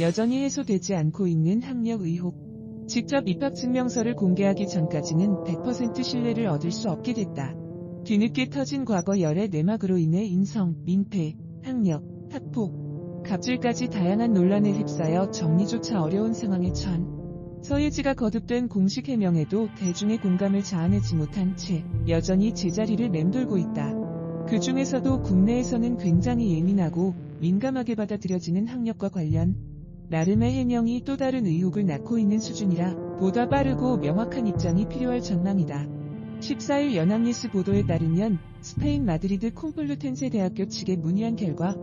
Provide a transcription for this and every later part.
여전히 해소되지 않고 있는 학력 의혹. 직접 입학증명서를 공개하기 전까지는 100% 신뢰를 얻을 수 없게 됐다. 뒤늦게 터진 과거 열애 내막으로 인해 인성, 민폐, 학력, 학폭, 갑질까지 다양한 논란에 휩싸여 정리조차 어려운 상황에 처한 서예지가 거듭된 공식 해명에도 대중의 공감을 자아내지 못한 채 여전히 제자리를 맴돌고 있다. 그 중에서도 국내에서는 굉장히 예민하고 민감하게 받아들여지는 학력과 관련 나름의 해명이 또 다른 의혹을 낳고 있는 수준이라 보다 빠르고 명확한 입장이 필요할 전망이다. 14일 연합뉴스 보도에 따르면 스페인 마드리드 콤플루텐세 대학교 측에 문의한 결과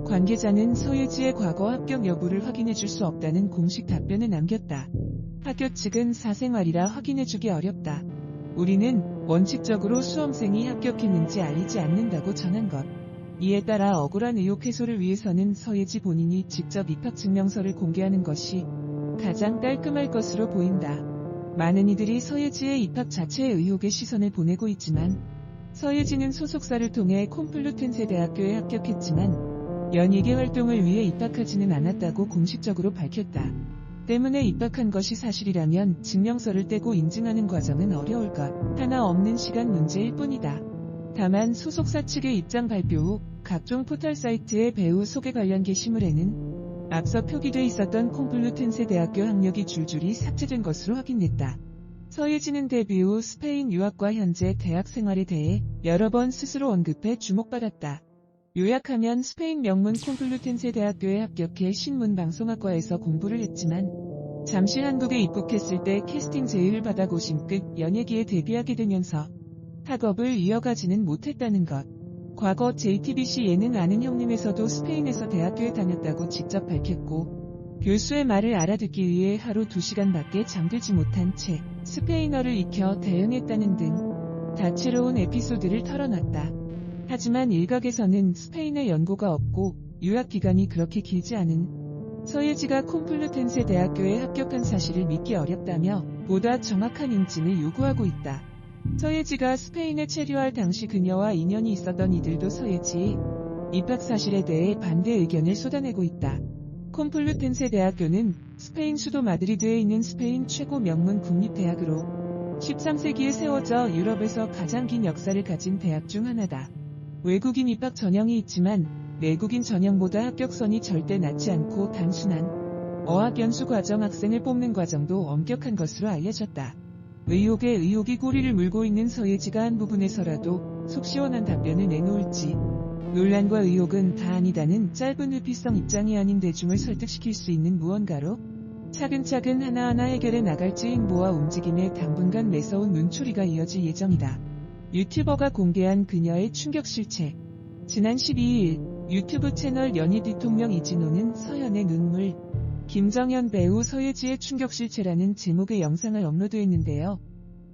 관계자는 서예지의 과거 합격 여부를 확인해줄 수 없다는 공식 답변을 남겼다. 학교 측은 사생활이라 확인해주기 어렵다. 우리는 원칙적으로 수험생이 합격했는지 알리지 않는다고 전한 것. 이에 따라 억울한 의혹 해소를 위해서는 서예지 본인이 직접 입학증명서를 공개하는 것이 가장 깔끔할 것으로 보인다. 많은 이들이 서예지의 입학 자체에 의혹의 시선을 보내고 있지만 서예지는 소속사를 통해 콤플루텐세 대학교에 합격했지만 연예계 활동을 위해 입학하지는 않았다고 공식적으로 밝혔다. 때문에 입학한 것이 사실이라면 증명서를 떼고 인증하는 과정은 어려울 것 하나 없는 시간 문제일 뿐이다. 다만 소속사 측의 입장 발표 후 각종 포털 사이트의 배우 소개 관련 게시물에는 앞서 표기돼 있었던 콤플루텐세 대학교 학력이 줄줄이 삭제된 것으로 확인됐다. 서예지는 데뷔 후 스페인 유학과 현재 대학 생활에 대해 여러 번 스스로 언급해 주목받았다. 요약하면 스페인 명문 콤플루텐세 대학교에 합격해 신문방송학과에서 공부를 했지만 잠시 한국에 입국했을 때 캐스팅 제의를 받아 고심 끝 연예계에 데뷔하게 되면서 학업을 이어가지는 못했다는 것. 과거 JTBC 예능 아는 형님에서도 스페인에서 대학교에 다녔다고 직접 밝혔고 교수의 말을 알아듣기 위해 하루 2시간밖에 잠들지 못한 채 스페인어를 익혀 대응했다는 등 다채로운 에피소드를 털어놨다. 하지만 일각에서는 스페인에 연고가 없고 유학 기간이 그렇게 길지 않은 서예지가 콤플루텐세 대학교에 합격한 사실을 믿기 어렵다며 보다 정확한 인증을 요구하고 있다. 서예지가 스페인에 체류할 당시 그녀와 인연이 있었던 이들도 서예지의 입학 사실에 대해 반대 의견을 쏟아내고 있다. 콤플루텐세 대학교는 스페인 수도 마드리드에 있는 스페인 최고 명문 국립대학으로 13세기에 세워져 유럽에서 가장 긴 역사를 가진 대학 중 하나다. 외국인 입학 전형이 있지만 내국인 전형보다 합격선이 절대 낮지 않고 단순한 어학연수 과정 학생을 뽑는 과정도 엄격한 것으로 알려졌다. 의혹에 의혹이 꼬리를 물고 있는 서예지가 한 부분에서라도 속 시원한 답변을 내놓을지 논란과 의혹은 다 아니다는 짧은 회피성 입장이 아닌 대중을 설득시킬 수 있는 무언가로 차근차근 하나하나 해결해 나갈지 행보와 움직임에 당분간 매서운 눈초리가 이어질 예정이다. 유튜버가 공개한 그녀의 충격 실체. 지난 12일 유튜브 채널 연희 대통령 이진호는 서현의 눈물, 김정현 배우 서예지의 충격 실체라는 제목의 영상을 업로드했는데요.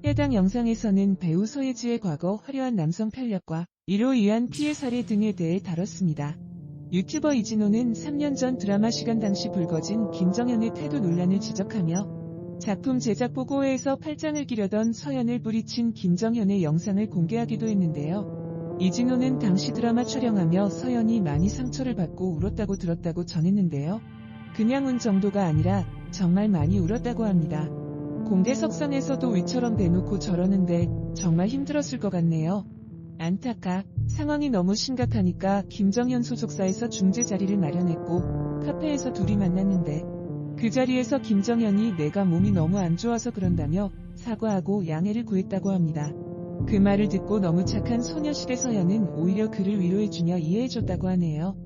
해당 영상에서는 배우 서예지의 과거 화려한 남성 편력과 이로 인한 피해 사례 등에 대해 다뤘습니다. 유튜버 이진호는 3년 전 드라마 시간 당시 불거진 김정현의 태도 논란을 지적하며 작품 제작 보고회에서 팔짱을 끼려던 서현을 뿌리친 김정현의 영상을 공개하기도 했는데요. 이진호는 당시 드라마 촬영하며 서현이 많이 상처를 받고 울었다고 들었다고 전했는데요. 그냥 운 정도가 아니라 정말 많이 울었다고 합니다. 공개석상에서도 위처럼 대놓고 저러는데 정말 힘들었을 것 같네요. 안타까. 상황이 너무 심각하니까 김정현 소속사에서 중재 자리를 마련했고 카페에서 둘이 만났는데 그 자리에서 김정현이 내가 몸이 너무 안 좋아서 그런다며 사과하고 양해를 구했다고 합니다. 그 말을 듣고 너무 착한 소녀시대 서현은 오히려 그를 위로해주며 이해해줬다고 하네요.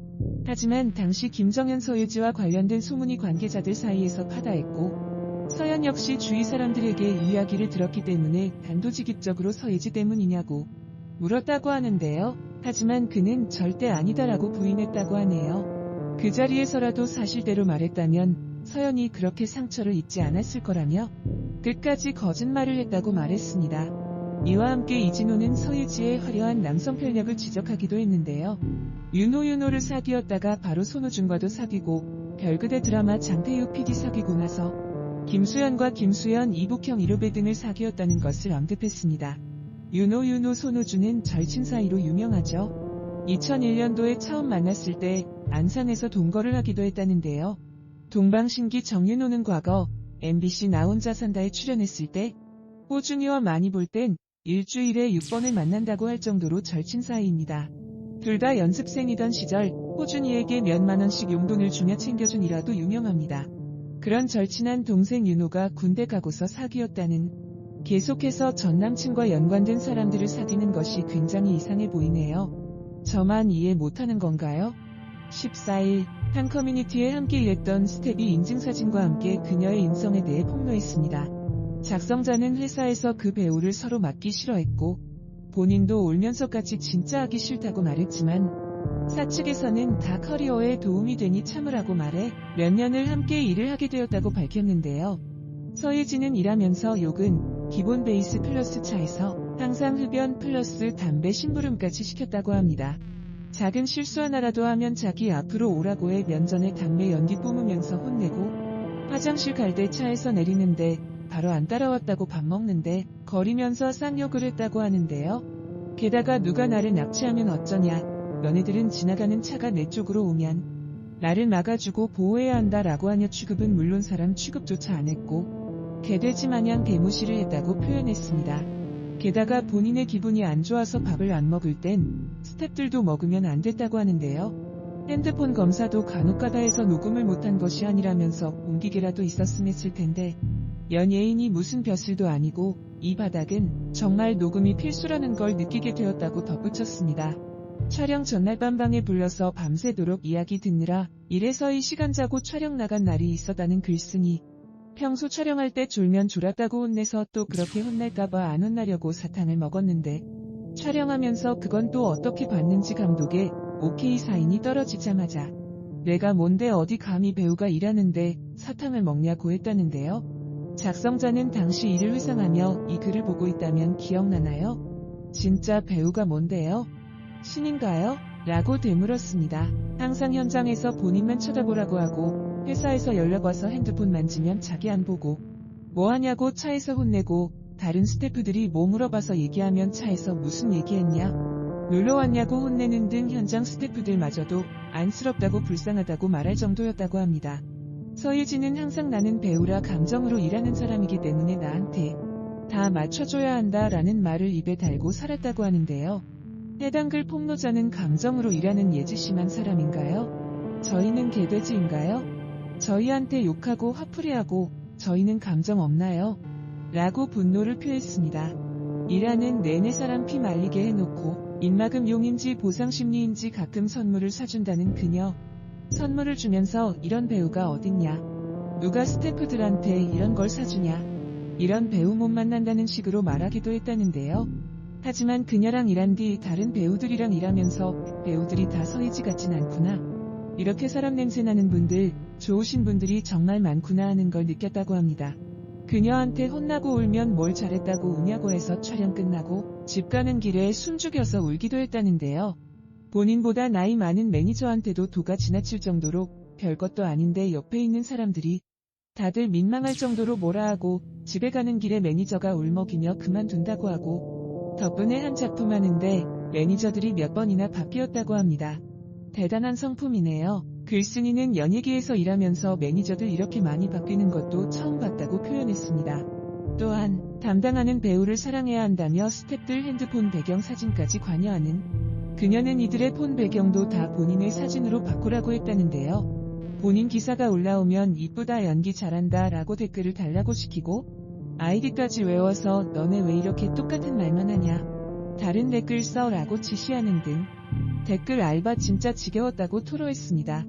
하지만 당시 김정현 서예지와 관련된 소문이 관계자들 사이에서 파다했고 서현 역시 주위 사람들에게 이야기를 들었기 때문에 단도직입적으로 서예지 때문이냐고 물었다고 하는데요. 하지만 그는 절대 아니다라고 부인했다고 하네요. 그 자리에서라도 사실대로 말했다면 서현이 그렇게 상처를 입지 않았을 거라며 끝까지 거짓말을 했다고 말했습니다. 이와 함께 이진호는 서예지의 화려한 남성 편력을 지적하기도 했는데요. 윤호를 사귀었다가 바로 손호준과도 사귀고 별그대 드라마 장태유 PD 사귀고 나서 김수현과 김수현, 이복형, 이로배 등을 사귀었다는 것을 언급했습니다. 윤호, 손호준은 절친 사이로 유명하죠. 2001년도에 처음 만났을 때 안산에서 동거를 하기도 했다는데요. 동방신기 정윤호는 과거 MBC 나 혼자 산다에 출연했을 때 호준이와 많이 볼 땐 일주일에 6번을 만난다고 할 정도로 절친 사이입니다. 둘 다 연습생이던 시절 호준이에게 몇만 원씩 용돈을 주며 챙겨준 일화도 유명합니다. 그런 절친한 동생 윤호가 군대 가고서 사귀었다는, 계속해서 전남친과 연관된 사람들을 사귀는 것이 굉장히 이상해 보이네요. 저만 이해 못하는 건가요? 14일 한 커뮤니티에 함께 일했던 스텝이 인증사진과 함께 그녀의 인성에 대해 폭로했습니다. 작성자는 회사에서 그 배우를 서로 맡기 싫어했고 본인도 울면서까지 진짜 하기 싫다고 말했지만 사측에서는 다 커리어에 도움이 되니 참으라고 말해 몇 년을 함께 일을 하게 되었다고 밝혔는데요. 서예진은 일하면서 욕은 기본 베이스 플러스 차에서 항상 흡연 플러스 담배 심부름까지 시켰다고 합니다. 작은 실수 하나라도 하면 자기 앞으로 오라고 해 면전에 담배 연기 뿜으면서 혼내고 화장실 갈 때 차에서 내리는데 바로 안 따라왔다고 밥 먹는데 거리면서 쌍욕을 했다고 하는데요. 게다가 누가 나를 납치하면 어쩌냐, 너네들은 지나가는 차가 내 쪽으로 오면 나를 막아주고 보호해야 한다라고 하며 취급은 물론 사람 취급조차 안 했고 개돼지 마냥 개무시를 했다고 표현했습니다. 게다가 본인의 기분이 안 좋아서 밥을 안 먹을 땐 스태프들도 먹으면 안 됐다고 하는데요. 핸드폰 검사도 간혹가다 해서 녹음을 못한 것이 아니라면서 옮기게라도 있었음 했을 텐데 연예인이 무슨 벼슬도 아니고 이 바닥은 정말 녹음이 필수라는 걸 느끼게 되었다고 덧붙였습니다. 촬영 전날 밤방에 불러서 밤새도록 이야기 듣느라 이래서이 시간 자고 촬영 나간 날이 있었다는 글쓰니 평소 촬영할 때 졸면 졸았다고 혼내서 또 그렇게 혼날까봐 안 혼나려고 사탕을 먹었는데 촬영하면서 그건 또 어떻게 봤는지 감독의 오케이 사인이 떨어지자마자 내가 뭔데 어디 감히 배우가 일하는데 사탕을 먹냐고 했다는데요. 작성자는 당시 이를 회상하며 이 글을 보고 있다면 기억나나요? 진짜 배우가 뭔데요? 신인가요? 라고 되물었습니다. 항상 현장에서 본인만 쳐다보라고 하고 회사에서 연락 와서 핸드폰 만지면 자기 안 보고 뭐 하냐고 차에서 혼내고 다른 스태프들이 뭐 물어봐서 얘기하면 차에서 무슨 얘기했냐? 놀러 왔냐고 혼내는 등 현장 스태프들마저도 안쓰럽다고 불쌍하다고 말할 정도였다고 합니다. 서예진은 항상 나는 배우라 감정으로 일하는 사람이기 때문에 나한테 다 맞춰줘야 한다라는 말을 입에 달고 살았다고 하는데요. 해당 글 폭로자는 감정으로 일하는 예지심한 사람인가요? 저희는 개돼지인가요? 저희한테 욕하고 화풀이하고 저희는 감정 없나요? 라고 분노를 표했습니다. 일하는 내내 사람 피 말리게 해놓고 입막음 용인지 보상심리인지 가끔 선물을 사준다는 그녀. 선물을 주면서 이런 배우가 어딨냐? 누가 스태프들한테 이런 걸 사주냐? 이런 배우 못 만난다는 식으로 말하기도 했다는데요. 하지만 그녀랑 일한 뒤 다른 배우들이랑 일하면서 배우들이 다 서예지 같진 않구나. 이렇게 사람 냄새 나는 분들, 좋으신 분들이 정말 많구나 하는 걸 느꼈다고 합니다. 그녀한테 혼나고 울면 뭘 잘했다고 우냐고 해서 촬영 끝나고 집 가는 길에 숨죽여서 울기도 했다는데요. 본인보다 나이 많은 매니저한테도 도가 지나칠 정도로 별것도 아닌데 옆에 있는 사람들이 다들 민망할 정도로 뭐라 하고 집에 가는 길에 매니저가 울먹이며 그만둔다고 하고 덕분에 한 작품 하는데 매니저들이 몇 번이나 바뀌었다고 합니다. 대단한 성품이네요. 글쓴이는 연예계에서 일하면서 매니저들 이렇게 많이 바뀌는 것도 처음 봤다고 표현했습니다. 또한 담당하는 배우를 사랑해야 한다며 스태프들 핸드폰 배경 사진까지 관여하는 그녀는 이들의 폰 배경도 다 본인의 사진으로 바꾸라고 했다는데요. 본인 기사가 올라오면 이쁘다 연기 잘한다 라고 댓글을 달라고 시키고 아이디까지 외워서 너네 왜 이렇게 똑같은 말만 하냐 다른 댓글 써 라고 지시하는 등 댓글 알바 진짜 지겨웠다고 토로했습니다.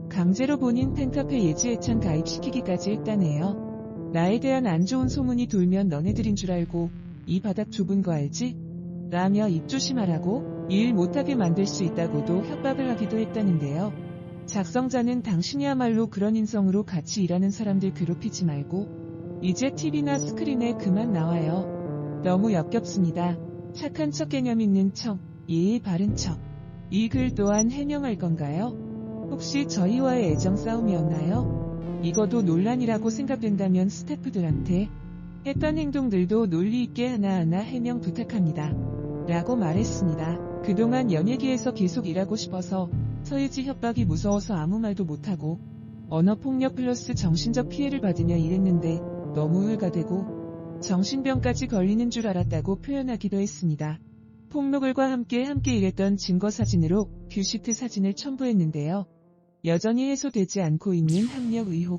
강제로 본인 팬카페 예지애찬 가입시키기까지 했다네요. 나에 대한 안 좋은 소문이 돌면 너네들인 줄 알고 이 바닥 좁은 거 알지? 라며 입 조심하라고 일 못하게 만들 수 있다고도 협박을 하기도 했다는데요. 작성자는 당신이야말로 그런 인성으로 같이 일하는 사람들 괴롭히지 말고 이제 TV나 스크린에 그만 나와요. 너무 역겹습니다. 착한 척 개념 있는 척, 예의 바른 척. 이 글 또한 해명할 건가요? 혹시 저희와의 애정 싸움이었나요? 이거도 논란이라고 생각된다면 스태프들한테 했던 행동들도 논리 있게 하나하나 해명 부탁합니다. 라고 말했습니다. 그동안 연예계에서 계속 일하고 싶어서 서예지 협박이 무서워서 아무 말도 못하고 언어폭력 플러스 정신적 피해를 받으며 일했는데 너무 우울가되고 정신병까지 걸리는 줄 알았다고 표현하기도 했습니다. 폭로글과 함께 일했던 증거 사진으로 뷰시트 사진을 첨부했는데요. 여전히 해소되지 않고 있는 학력 의혹.